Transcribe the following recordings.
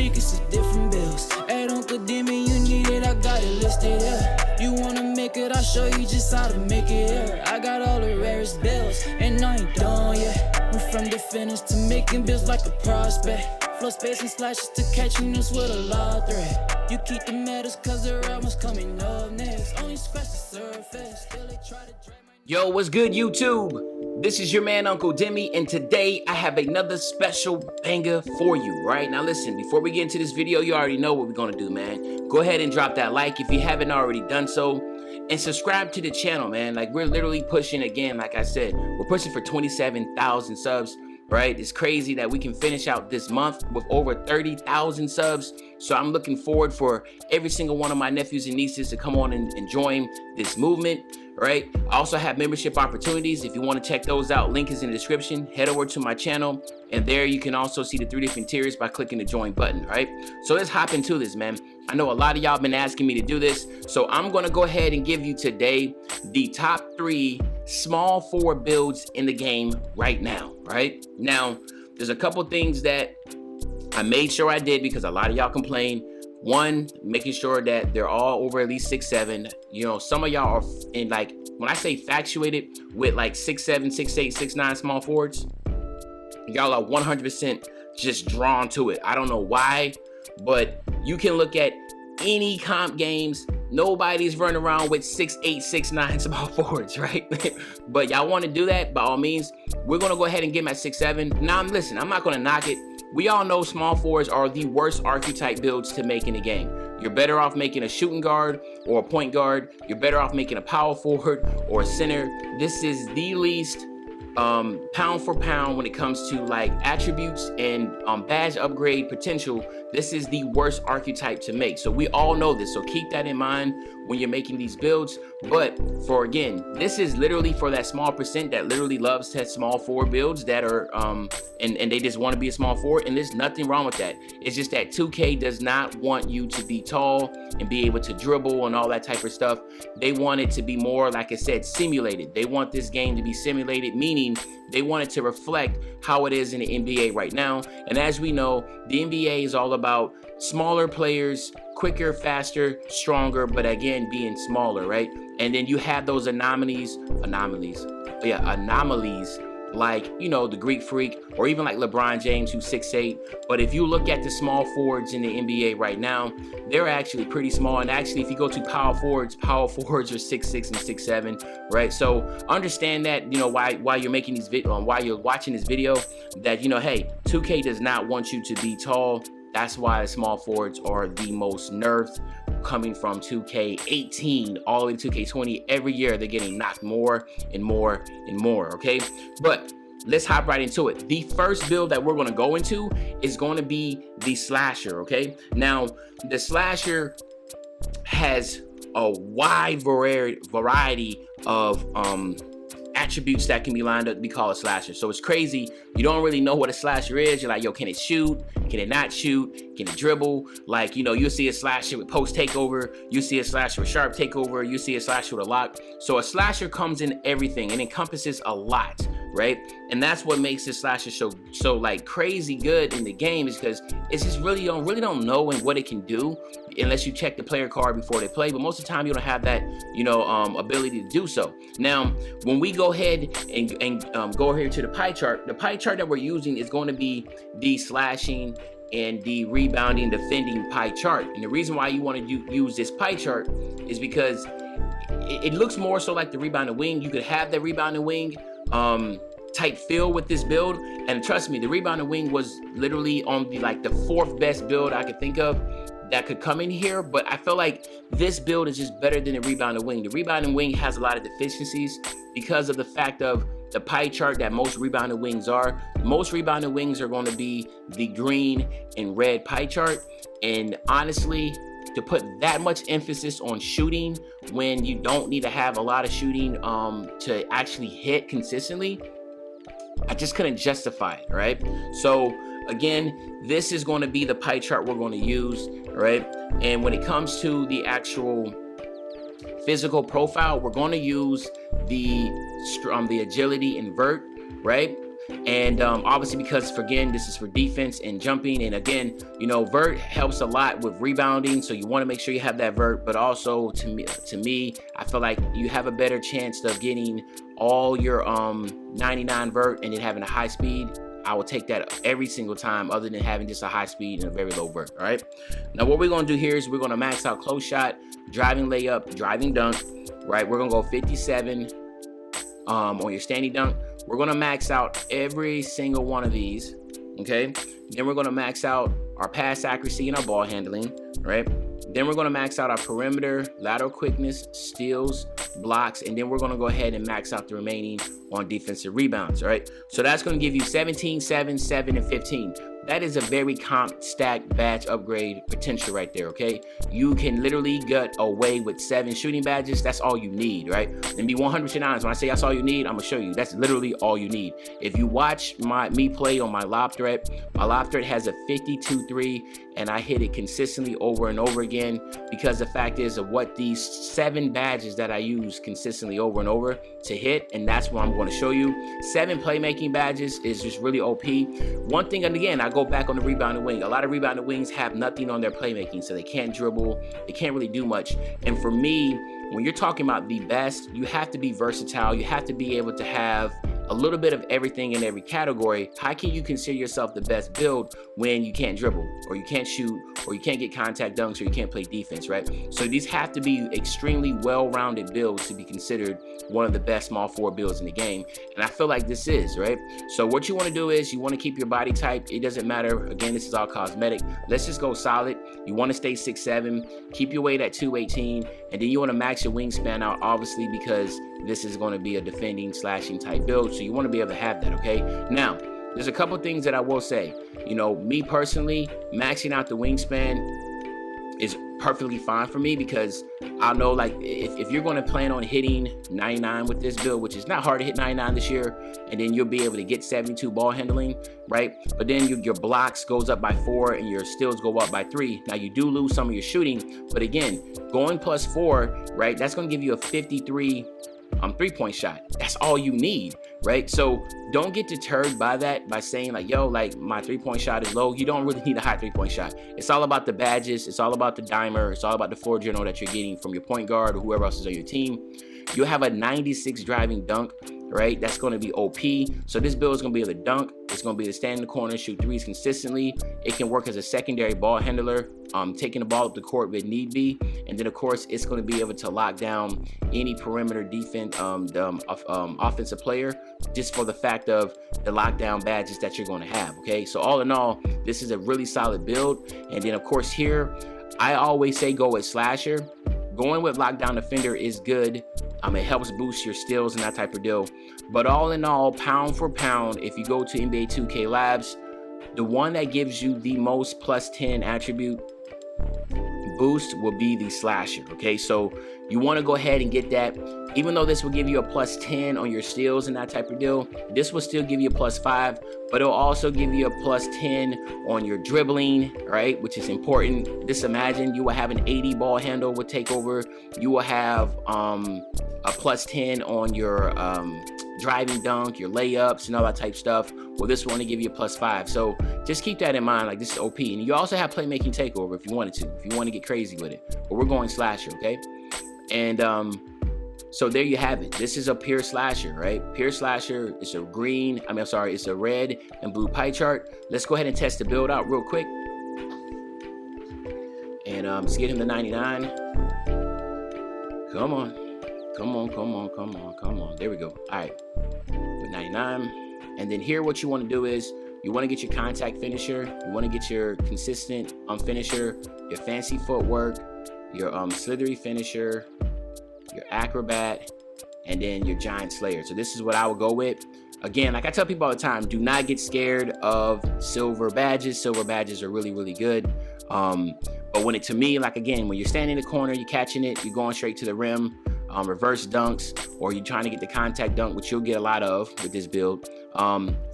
secrets of different bills. At Uncle Demi, you need it, I got it listed here. You wanna make it, I'll show you just how to make it here. I got all the rarest bills, and I ain't done yet. Went from defenders to making bills like a prospect. Flow space and slashes to catching us with a law threat. You keep the medals cause the real one's coming up next. Only scratch the surface, still they try to drag my... Yo, what's good, YouTube? This is your man, Uncle Demi, and today I have another special banger for you, right? Now listen, before we get into this video, you already know what we're gonna do, man. Go ahead and drop that like if you haven't already done so, and subscribe to the channel, man. Like, we're literally pushing, again, like I said, we're pushing for 27,000 subs, right? It's crazy that we can finish out this month with over 30,000 subs. So I'm looking forward for every single one of my nephews and nieces to come on and join this movement, right? I also have membership opportunities. If you want to check those out, link is in the description. Head over to my channel, and there you can also see the 3 different tiers by clicking the join button, right? So let's hop into this, man. I know a lot of y'all been asking me to do this, so I'm gonna go ahead and give you today the top 3 small forward builds in the game right now, right? Now, there's a couple things that I made sure I did because a lot of y'all complain. One, making sure that they're all over at least 6'7". You know, some of y'all are in, like, when I say factuated with like 6'7", 6'8", 6'9" small forwards, y'all are 100% just drawn to it. I don't know why, but you can look at any comp games. Nobody's running around with 6'8", 6'9" small forwards, right? But y'all want to do that, by all means. We're going to go ahead and get them at 6'7". Now, listen, I'm not going to knock it. We all know small forwards are the worst archetype builds to make in the game. You're better off making a shooting guard or a point guard. You're better off making a power forward or a center. This is the least pound for pound when it comes to like attributes and badge upgrade potential. This is the worst archetype to make. So we all know this. So keep that in mind when you're making these builds. But for, again, this is literally for that small percent that literally loves to have small forward builds that are and they just want to be a small forward, and there's nothing wrong with that. It's just that 2K does not want you to be tall and be able to dribble and all that type of stuff. They want it to be more, like I said, simulated. They want this game to be simulated, meaning they want it to reflect how it is in the NBA right now. And as we know, the NBA is all about smaller players, quicker, faster, stronger, but again, being smaller, right? And then you have those anomalies, like, you know, the Greek Freak, or even like LeBron James, who's 6'8". But if you look at the small forwards in the NBA right now, they're actually pretty small. And actually, if you go to power forwards are 6'6" and 6'7", right? So understand that, you know, while you're making these while you're watching this video, that, you know, hey, 2K does not want you to be tall. That's why small forwards are the most nerfed, coming from 2K18 all the way to 2K20. Every year they're getting knocked more and more and more, okay? But let's hop right into it. The first build that we're going to go into is going to be the slasher, okay? Now, the slasher has a wide variety of attributes that can be lined up to be called a slasher. So it's crazy. You don't really know what a slasher is. You're like, yo, can it shoot? Can it not shoot? Can it dribble? Like, you know, you'll see a slasher with post takeover. You see a slasher with sharp takeover. You see a slasher with a lock. So a slasher comes in everything and encompasses a lot, right? And that's what makes this slasher so like crazy good in the game, is because it's just really don't know what it can do unless you check the player card before they play. But most of the time you don't have that, you know, ability to do so. Now, when we go ahead and go here to the pie chart that we're using is going to be the slashing and the rebounding, defending pie chart. And the reason why you want to use this pie chart is because it looks more so like the rebounding wing. You could have the rebounding wing type feel with this build, and trust me, the rebounding wing was literally on the 4th best build I could think of that could come in here. But I feel like this build is just better than the rebounding wing. The rebounding wing has a lot of deficiencies because of the fact of the pie chart that most rebounding wings are. Most rebounding wings are going to be the green and red pie chart, and honestly, to put that much emphasis on shooting when you don't need to have a lot of shooting to actually hit consistently, I just couldn't justify it, right? So again, this is going to be the pie chart we're going to use, right? And when it comes to the actual physical profile, we're going to use the agility invert, right? And obviously, because again, this is for defense and jumping, and again, you know, vert helps a lot with rebounding, so you want to make sure you have that vert. But also, to me, I feel like you have a better chance of getting all your 99 vert and then having a high speed. I will take that every single time, other than having just a high speed and a very low vert. All right. Now, what we're gonna do here is we're gonna max out close shot, driving layup, driving dunk. Right. We're gonna go 57 on your standing dunk. We're gonna max out every single one of these. Okay. Then we're gonna max out our pass accuracy and our ball handling. Right. Then we're gonna max out our perimeter, lateral quickness, steals, blocks, and then we're gonna go ahead and max out the remaining on defensive rebounds. All right. So that's gonna give you 17, 7, 7, and 15. That is a very comp stack badge upgrade potential right there, okay? You can literally get away with 7 shooting badges. That's all you need, right? And be 100% honest, when I say that's all you need, I'm gonna show you. That's literally all you need. If you watch me play on my lob threat has a 52-3, and I hit it consistently over and over again, because the fact is of what these 7 badges that I use consistently over and over to hit, and that's what I'm gonna show you. 7 playmaking badges is just really OP. One thing, and again, I go back on the rebounding wing. A lot of rebounding wings have nothing on their playmaking, so they can't dribble, they can't really do much. And for me, when you're talking about the best, you have to be versatile. You have to be able to have a little bit of everything in every category. How can you consider yourself the best build when you can't dribble, or you can't shoot, or you can't get contact dunks, or you can't play defense, right? So these have to be extremely well-rounded builds to be considered one of the best small forward builds in the game. And I feel like this is, right? So what you want to do is you want to keep your body type. It doesn't matter. Again, this is all cosmetic. Let's just go solid. You want to stay 6'7", keep your weight at 218, and then you want to max your wingspan out, obviously, because this is going to be a defending, slashing type build. So you want to be able to have that, okay? Now, there's a couple things that I will say. You know, me personally, maxing out the wingspan is perfectly fine for me, because I know, like, if you're going to plan on hitting 99 with this build, which is not hard to hit 99 this year, and then you'll be able to get 72 ball handling, right? But then your blocks goes up by 4 and your steals go up by 3. Now, you do lose some of your shooting, but again, going +4, right, that's going to give you a 53 3-point shot. That's all you need, right? So don't get deterred by that, by saying like, yo, like my 3-point shot is low. You don't really need a high 3-point shot. It's all about the badges. It's all about the dimer. It's all about the floor general that you're getting from your point guard or whoever else is on your team. You'll have a 96 driving dunk, right? That's going to be OP. So this build is going to be able to dunk. It's going to be able to stand in the corner, shoot threes consistently. It can work as a secondary ball handler, taking the ball up the court if need be. And then, of course, it's going to be able to lock down any perimeter defense, offensive player, just for the fact of the lockdown badges that you're going to have, okay? So all in all, this is a really solid build. And then, of course, here, I always say go with slasher. Going with lockdown defender is good. It helps boost your steals and that type of deal. But all in all, pound for pound, if you go to NBA 2K Labs, the one that gives you the most +10 attribute boost will be the slasher, okay? So you want to go ahead and get that. Even though this will give you a +10 on your steals and that type of deal, this will still give you a +5, but it'll also give you a +10 on your dribbling, right? Which is important. Just imagine you will have an 80 ball handle with takeover. You will have a +10 on your driving dunk, your layups, and all that type stuff. Well, this will only give you a +5. So just keep that in mind. Like, this is OP. And you also have playmaking takeover if you wanted to, if you want to get crazy with it. But we're going slasher, okay? And so there you have it. This is a pure slasher, right? Pure slasher. It's a it's a red and blue pie chart. Let's go ahead and test the build out real quick. And let's get him to 99. Come on. There we go. All right, with 99. And then here, what you want to do is you want to get your contact finisher. You want to get your consistent finisher, your fancy footwork, your slithery finisher, your acrobat, and then your giant slayer. So this is what I would go with. Again, like I tell people all the time, do not get scared of silver badges. Silver badges are really, really good. But when to me, like, again, when you're standing in the corner, you're catching it, you're going straight to the rim, reverse dunks, or you're trying to get the contact dunk, which you'll get a lot of with this build.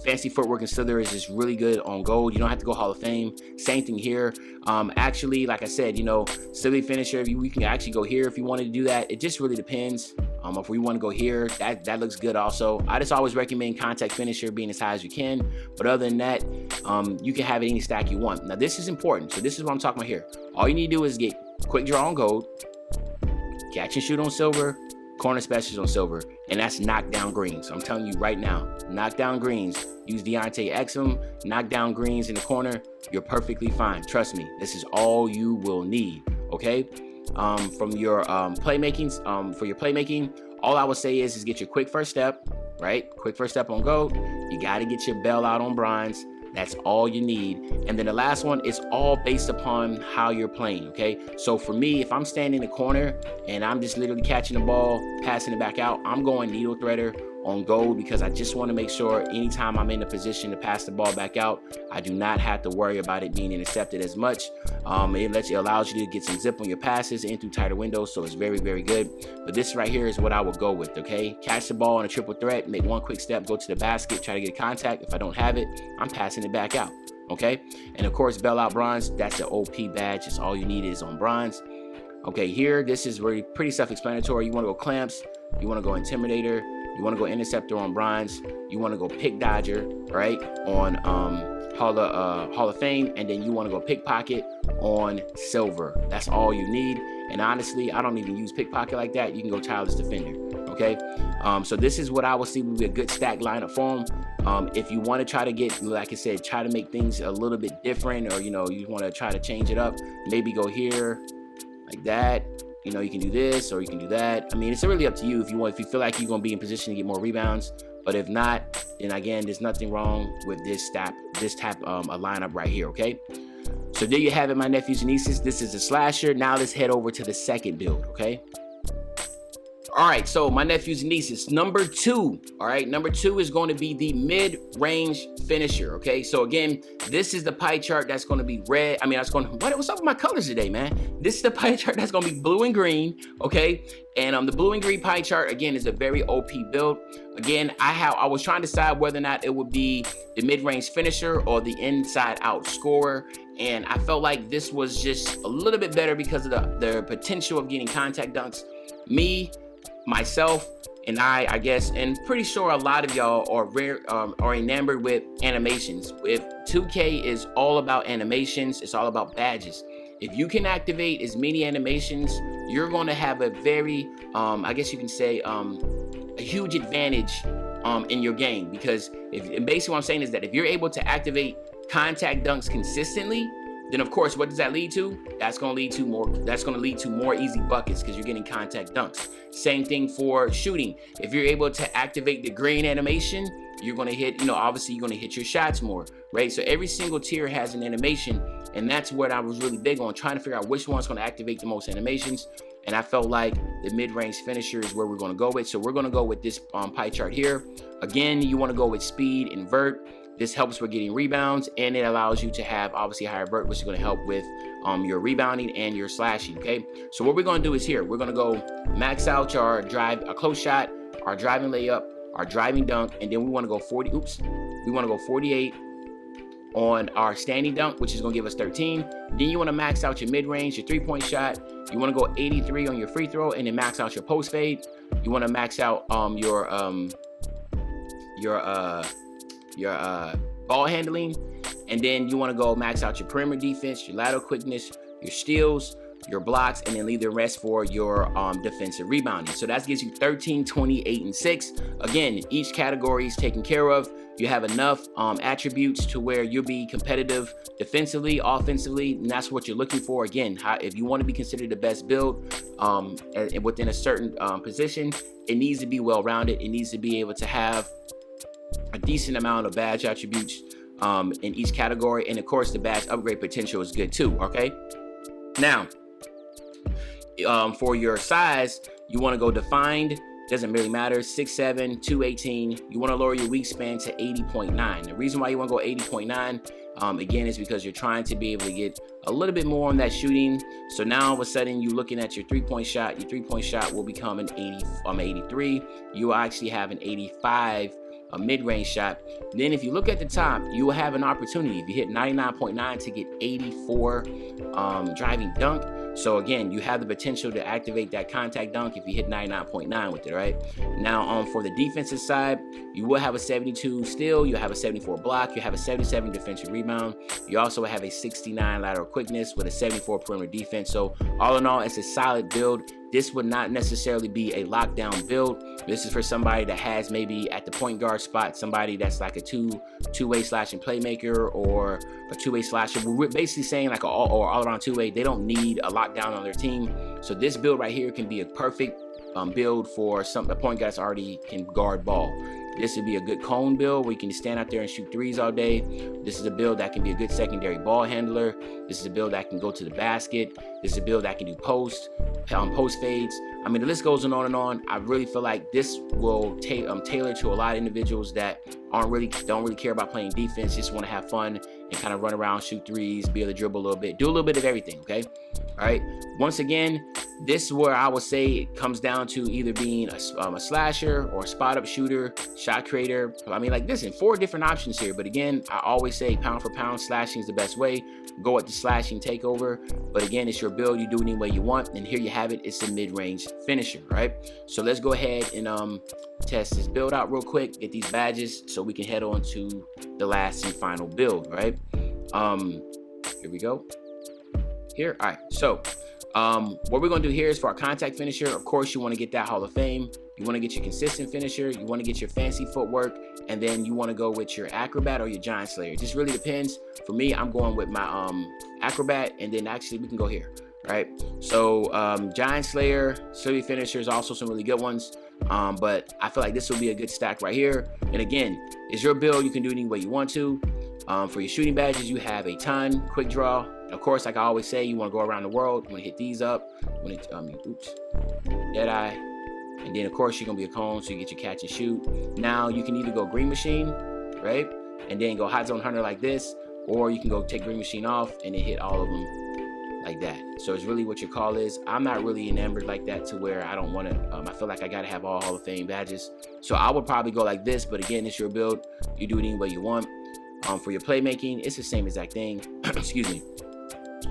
Fancy footwork and slither is just really good on gold. You don't have to go Hall of Fame. Same thing here. Actually, like I said, you know, silly finisher, we can actually go here if you wanted to do that. It just really depends. If we want to go here, that looks good also. I just always recommend contact finisher being as high as you can. But other than that, you can have any stack you want. Now this is important. So this is what I'm talking about here. All you need to do is get quick draw on gold, catch and shoot on silver, corner specials on silver, and that's knockdown greens. I'm telling you right now, knockdown greens. Use Deontay Exum, knock down greens in the corner. You're perfectly fine. Trust me, this is all you will need. Okay. From your playmaking, for your playmaking, all I would say is get your quick first step, right? Quick first step on gold. You got to get your bell out on bronze. That's all you need. And then the last one is all based upon how you're playing, okay? So for me, if I'm standing in the corner and I'm just literally catching the ball, passing it back out, I'm going needle threader on gold because I just want to make sure anytime I'm in a position to pass the ball back out, I do not have to worry about it being intercepted as much. It allows you to get some zip on your passes in through tighter windows, so it's very, very good. But this right here is what I would go with, okay? Catch the ball in a triple threat, make one quick step, go to the basket, try to get contact. If I don't have it, I'm passing it back out, okay? And of course, bell out bronze, that's the OP badge. It's all you need is on bronze. Okay, here, this is pretty self-explanatory. You want to go clamps, you want to go intimidator, you want to go interceptor on bronze, you want to go pick dodger, right, on Hall of Fame, and then you want to go pickpocket on silver. That's all you need. And honestly, I don't even use pickpocket like that. You can go tireless defender, okay? So this is what I would see would be a good stack lineup for them. If you want to try to get, like I said, try to make things a little bit different, or you want to try to change it up, maybe go here like that. You can do this or you can do that. I mean, it's really up to you if you feel like you're going to be in position to get more rebounds. But if not, then again, there's nothing wrong with this type of lineup right here, okay? So there you have it, my nephews and nieces. This is a slasher. Now let's head over to the second build, okay? All right, so my nephews and nieces, number 2, all right? Number 2 is going to be the mid-range finisher, okay? So again, this is the pie chart that's going to be red. What's up with my colors today, man? This is the pie chart that's going to be blue and green, okay? And the blue and green pie chart, again, is a very OP build. Again, I was trying to decide whether or not it would be the mid-range finisher or the inside-out scorer. And I felt like this was just a little bit better because of the potential of getting contact dunks. Myself, and I guess, and pretty sure a lot of y'all are enamored with animations. If 2K is all about animations, it's all about badges. If you can activate as many animations, you're going to have a very, I guess you can say, a huge advantage in your game. Because basically what I'm saying is that if you're able to activate contact dunks consistently, then of course, what does that lead to? That's going to lead to more easy buckets because you're getting contact dunks. Same thing for shooting. If you're able to activate the green animation, you're going to hit, obviously you're going to hit your shots more, right? So every single tier has an animation, and that's what I was really big on, trying to figure out which one's going to activate the most animations. And I felt like the mid-range finisher is where we're going to go with. So we're going to go with this pie chart here. Again, you want to go with speed and vert. This helps with getting rebounds, and it allows you to have obviously higher vert, which is going to help with your rebounding and your slashing, okay? So what we're going to do is here, we're going to go max out our a close shot, our driving layup, our driving dunk, and then we want to go 48 on our standing dunk, which is going to give us 13. Then you want to max out your mid-range, your three-point shot. You want to go 83 on your free throw, and then max out your post fade. You want to max out your ball handling, and then you want to go max out your perimeter defense, your lateral quickness, your steals, your blocks, and then leave the rest for your defensive rebounding. So that gives you 13, 20, 8, and 6. Again, each category is taken care of. You have enough attributes to where you'll be competitive defensively, offensively, and that's what you're looking for. Again, if you want to be considered the best build within a certain position, it needs to be well-rounded. It needs to be able to have a decent amount of badge attributes in each category, and of course the badge upgrade potential is good too, okay? Now, for your size, you want to go defined, doesn't really matter, 6'7", 218. You want to lower your wingspan to 80.9. The reason why you want to go 80.9, again, is because you're trying to be able to get a little bit more on that shooting. So now all of a sudden you're looking at your three-point shot. Your three-point shot will become an 83. You will actually have an 85 a mid-range shot. Then if you look at the top, you will have an opportunity if you hit 99.9 to get 84 driving dunk. So again, you have the potential to activate that contact dunk if you hit 99.9 with it, right? Now, for the defensive side, you will have a 72 steal, you have a 74 block, you have a 77 defensive rebound. You also have a 69 lateral quickness with a 74 perimeter defense. So all in all, it's a solid build. This would not necessarily be a lockdown build. This is for somebody that has maybe at the point guard spot, somebody that's like a two-way slashing playmaker or a two-way slasher. We're basically saying like all-around two-way. They don't need a lockdown on their team. So this build right here can be a perfect build for a point guard that's already can guard ball. This would be a good cone build where you can stand out there and shoot threes all day. This is a build that can be a good secondary ball handler. This is a build that can go to the basket. This is a build that can do post fades. I mean, the list goes on and on. I really feel like this will tailor to a lot of individuals that don't really care about playing defense, just want to have fun and kind of run around, shoot threes, be able to dribble a little bit, do a little bit of everything, okay? All right. Once again, this is where I would say it comes down to either being a slasher or a spot-up shooter, shot creator. I mean, like, listen, 4 different options here. But again, I always say pound for pound, slashing is the best way. Go at the slashing takeover. But again, it's your build. You do it any way you want. And here you have it. It's a mid-range finisher, right? So let's go ahead and test this build out real quick, get these badges so we can head on to the last and final build, right? Here we go. Here, all right, so what we're gonna do here is for our contact finisher, of course, you wanna get that Hall of Fame, you wanna get your consistent finisher, you wanna get your fancy footwork, and then you wanna go with your acrobat or your giant slayer. It just really depends. For me, I'm going with my acrobat, and then actually we can go here, right? So giant slayer, silly finishers, also some really good ones, but I feel like this will be a good stack right here. And again, it's your build, you can do it any way you want to. For your shooting badges, you have a ton, quick draw. Of course, like I always say, you want to go around the world. You want to hit these up. Dead eye. And then, of course, you're going to be a cone, so you get your catch and shoot. Now, you can either go green machine, right? And then go hot zone hunter like this. Or you can go take green machine off and then hit all of them like that. So it's really what your call is. I'm not really enamored like that to where I don't want to. I feel like I got to have all Hall of Fame badges. So I would probably go like this. But again, it's your build. You do it any way you want. For your playmaking, it's the same exact thing. Excuse me.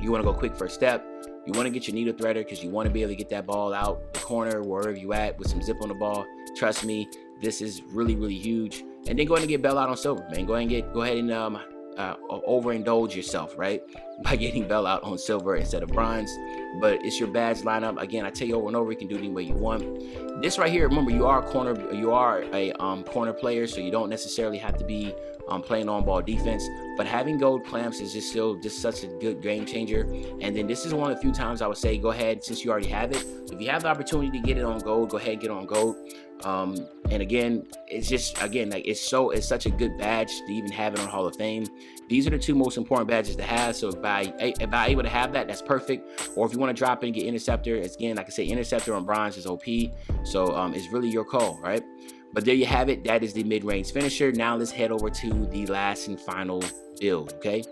You want to go quick first step. You want to get your needle threader because you want to be able to get that ball out the corner, wherever you at, with some zip on the ball. Trust me, this is really, really huge. And then go ahead and get Bell out on silver, man. Go ahead and overindulge yourself, right? By getting Bell out on silver instead of bronze. But it's your badge lineup. Again, I tell you over and over, you can do it any way you want. This right here, remember, you are a corner player, so you don't necessarily have to be playing on ball defense, but having gold clamps is just such a good game changer. And then this is one of the few times I would say go ahead, since you already have it, if you have the opportunity to get it on gold, go ahead and get it on gold. And again, it's just, again, like it's such a good badge to even have it on Hall of Fame. These are the 2 most important badges to have. So if I'm able to have that, that's perfect. Or if you want to drop in and get interceptor, it's, again, like I say, interceptor on bronze is OP. So it's really your call, right? But there you have it. That is the mid-range finisher. Now let's head over to the last and final build, okay?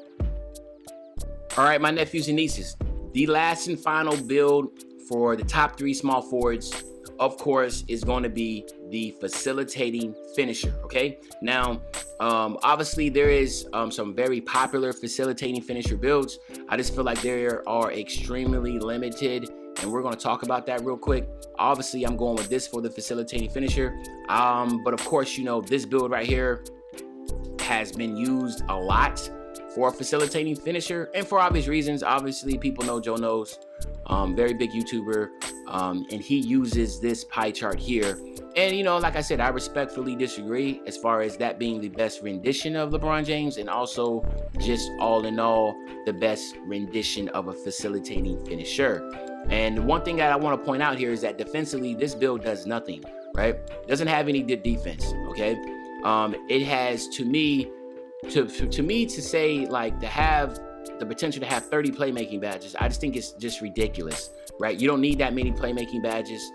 All right, my nephews and nieces, the last and final build for the top 3 small forwards, of course, is going to be the facilitating finisher, okay? Now, obviously, there is some very popular facilitating finisher builds. I just feel like they are extremely limited, and we're going to talk about that real quick. Obviously, I'm going with this for the facilitating finisher, but of course, you know, this build right here has been used a lot for a facilitating finisher, and for obvious reasons. Obviously, people know Joe knows, very big YouTuber, and he uses this pie chart here. And, you know, like I said, I respectfully disagree as far as that being the best rendition of LeBron James, and also just all in all, the best rendition of a facilitating finisher. And one thing that I want to point out here is that defensively, this build does nothing, right? Doesn't have any good defense, okay? It has, to me, to say, like, to have the potential to have 30 playmaking badges, I just think it's just ridiculous, right? You don't need that many playmaking badges.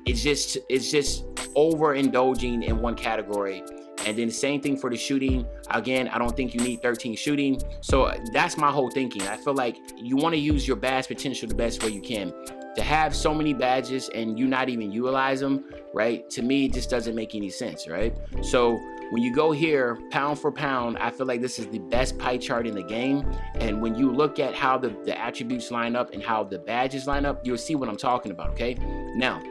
It's just overindulging in one category. And then the same thing for the shooting. Again, I don't think you need 13 shooting. So that's my whole thinking. I feel like you want to use your badge potential the best way you can. To have so many badges and you not even utilize them, right? To me, it just doesn't make any sense, right? So when you go here, pound for pound, I feel like this is the best pie chart in the game. And when you look at how the attributes line up and how the badges line up, you'll see what I'm talking about, okay? Now,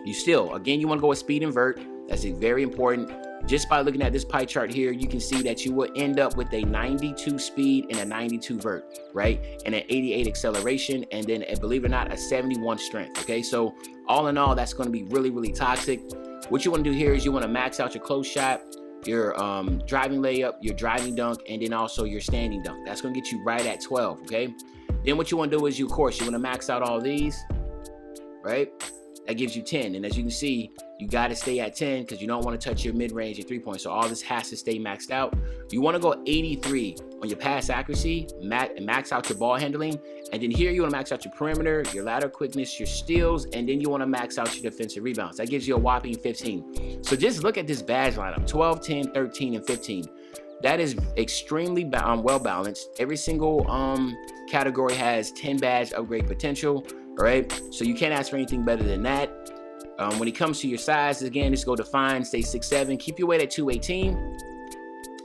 you want to go with speed invert. That's very important. Just by looking at this pie chart here, you can see that you will end up with a 92 speed and a 92 vert, right? And an 88 acceleration, and then, believe it or not, a 71 strength, okay? So all in all, that's going to be really, really toxic. What you want to do here is you want to max out your close shot, your driving layup, your driving dunk, and then also your standing dunk. That's going to get you right at 12, okay? Then what you want to do is, of course, you want to max out all these, right? That gives you 10. And as you can see, you got to stay at 10 because you don't want to touch your mid-range and 3-point. So all this has to stay maxed out. You want to go 83 on your pass accuracy, max out your ball handling. And then here you want to max out your perimeter, your lateral quickness, your steals, and then you want to max out your defensive rebounds. That gives you a whopping 15. So just look at this badge lineup, 12, 10, 13, and 15. That is extremely well balanced. Every single category has 10 badge upgrade potential. All right, so you can't ask for anything better than that. When it comes to your size, again, just go define, stay 6'7", keep your weight at 218,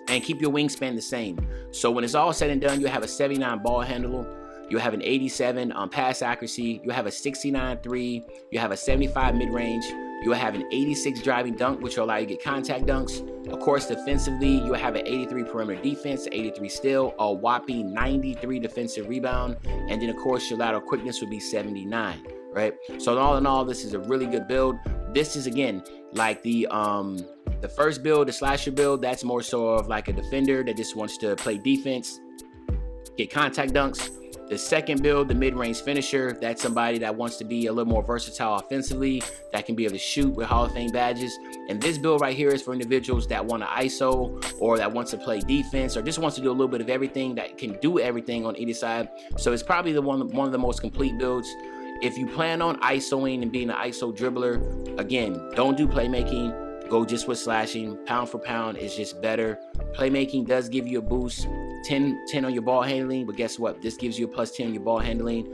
and keep your wingspan the same. So when it's all said and done, you have a 79 ball handle, you have an 87 pass accuracy, you have a 69 3, you have a 75 mid-range, you will have an 86 driving dunk, which will allow you to get contact dunks. Of course, defensively, you have an 83 perimeter defense, 83 steal, a whopping 93 defensive rebound, and then of course your lateral quickness would be 79, right? So all in all, this is a really good build. This is, again, like the first build, the slasher build, that's more so of like a defender that just wants to play defense, get contact dunks. The second build, the mid-range finisher, that's somebody that wants to be a little more versatile offensively, that can be able to shoot with Hall of Fame badges. And this build right here is for individuals that want to ISO, or that wants to play defense, or just wants to do a little bit of everything, that can do everything on either side. So it's probably one of the most complete builds. If you plan on ISOing and being an ISO dribbler, again, don't do playmaking. Go just with slashing. Pound for pound is just better. Playmaking does give you a boost. 10 on your ball handling, but guess what? This gives you a plus 10 on your ball handling.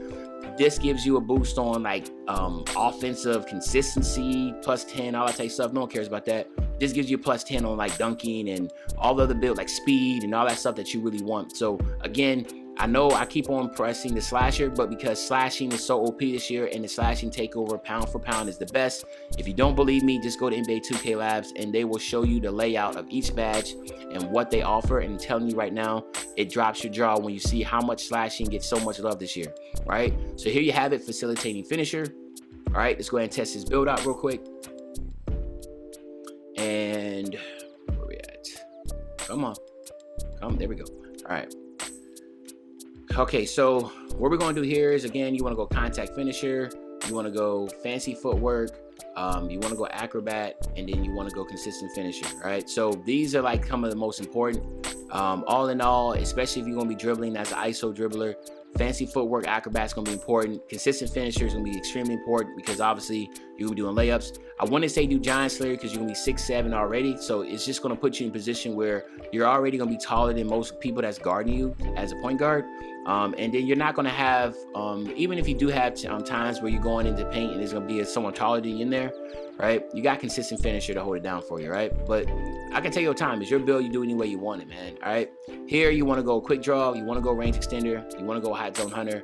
This gives you a boost on like offensive consistency, plus 10, all that type of stuff. No one cares about that. This gives you a plus 10 on like dunking and all the other build, like speed and all that stuff that you really want. So again, I know I keep on pressing the slasher, but because slashing is so OP this year and the slashing takeover pound for pound is the best. If you don't believe me, just go to NBA 2K Labs and they will show you the layout of each badge and what they offer. And I'm telling you right now, it drops your jaw when you see how much slashing gets so much love this year, right? So here you have it, facilitating finisher. All right, let's go ahead and test this build out real quick. And where we at? Come on, there we go. All right. Okay, so what we're going to do here is, again, you want to go contact finisher, you want to go fancy footwork, you want to go acrobat, and then you want to go consistent finisher, all right? So these are like some of the most important. All in all, especially if you're going to be dribbling as an ISO dribbler, fancy footwork, acrobat's going to be important. Consistent finisher is going to be extremely important because obviously you'll be doing layups. I wouldn't say do giant slayer because you're going to be 6'7" already. So it's just going to put you in a position where you're already going to be taller than most people that's guarding you as a point guard. And then you're not going to have, even if you do have times where you're going into paint and there's going to be someone taller than you in there, right? You got consistent finisher to hold it down for you, right? But I can tell you time, it's your build, you do it any way you want it, man, all right? Here, you want to go quick draw, you want to go range extender, you want to go hot zone hunter.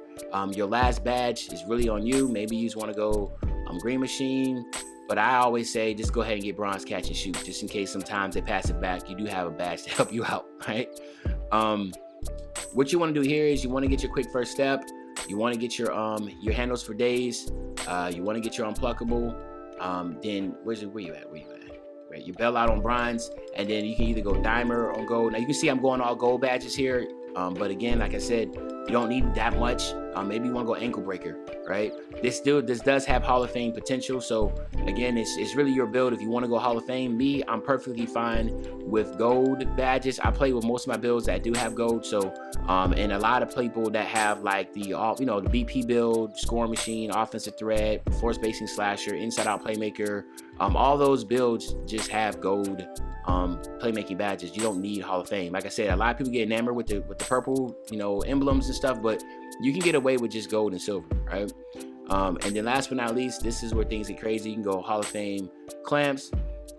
Your last badge is really on you. Maybe you just want to go green machine, but I always say just go ahead and get bronze catch and shoot, just in case sometimes they pass it back. You do have a badge to help you out, right? What you want to do here is you want to get your quick first step. You want to get your handles for days. You want to get your unpluckable. Then where you at? Right, you bail out on bronze, and then you can either go diamond or on gold. Now you can see I'm going all gold badges here, but again, like I said, you don't need that much. Maybe you want to go ankle breaker, right? This does have Hall of Fame potential. So again, it's really your build. If you want to go Hall of Fame, I'm perfectly fine with gold badges. I play with most of my builds that do have gold. So and a lot of people that have like the BP build, scoring machine, offensive threat, floor spacing slasher, inside out playmaker, all those builds just have gold playmaking badges. You don't need Hall of Fame. Like I said, a lot of people get enamored with the purple, emblems and stuff, but you can get away with just gold and silver, right? And then last but not least, this is where things get crazy. You can go Hall of Fame clamps,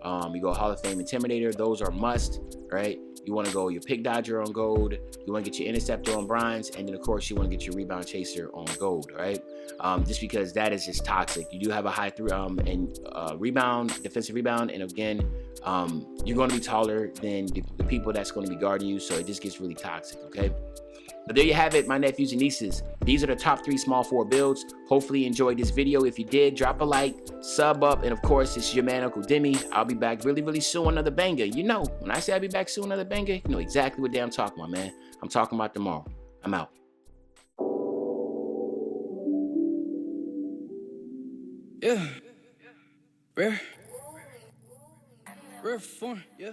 You go Hall of Fame Intimidator. Those are must, right? You want to go your pick dodger on gold. You want to get your interceptor on bronze, and then of course you want to get your rebound chaser on gold, right? Just because that is just toxic. You do have a high rebound, defensive rebound, and again, you're going to be taller than the people that's going to be guarding you, so it just gets really toxic. Okay. But there you have it, my nephews and nieces. These are the top 3 small forward builds. Hopefully you enjoyed this video. If you did, drop a like, sub up, and of course, this is your man, Uncle Demi. I'll be back really, really soon, another banger. You know, when I say I'll be back soon, another banger, you know exactly what day I'm talking about, man. I'm talking about tomorrow. I'm out. Yeah. Rare form, yeah.